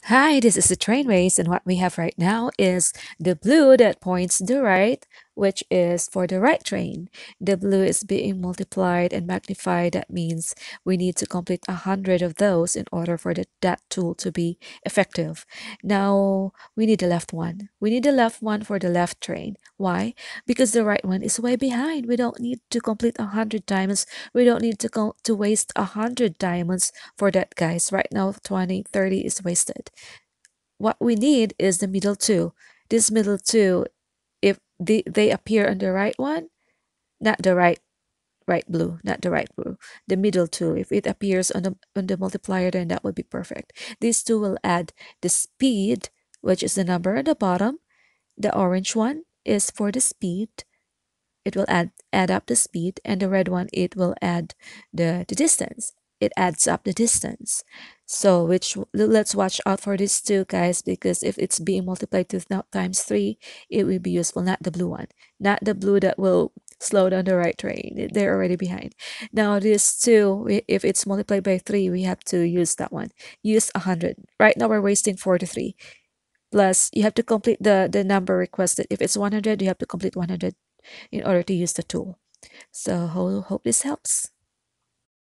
Hi, this is the train race, and what we have right now is the blue that points the right, which is for the right train. The blue is being multiplied and magnified. That means we need to complete 100 of those in order for that tool to be effective. Now, we need the left one. We need the left one for the left train. Why? Because the right one is way behind. We don't need to complete 100 diamonds. We don't need to waste 100 diamonds for that, guys. Right now, 20, 30 is wasted. What we need is the middle two. This middle two, if they appear on the right one, not the right blue, not the right blue, the middle two. If it appears on the multiplier, then that would be perfect. These two will add the speed, which is the number at the bottom. The orange one is for the speed. It will add up the speed, and the red one, it will add the distance. It adds up the distance. So let's watch out for these two, guys, because if it's being multiplied to now times 3, it will be useful, not the blue one, not the blue that will slow down the right train. They're already behind. Now these two, if it's multiplied by 3, we have to use that one. Use 100. Right now we're wasting 43. Plus, you have to complete the number requested. If it's 100, you have to complete 100 in order to use the tool. So hope this helps.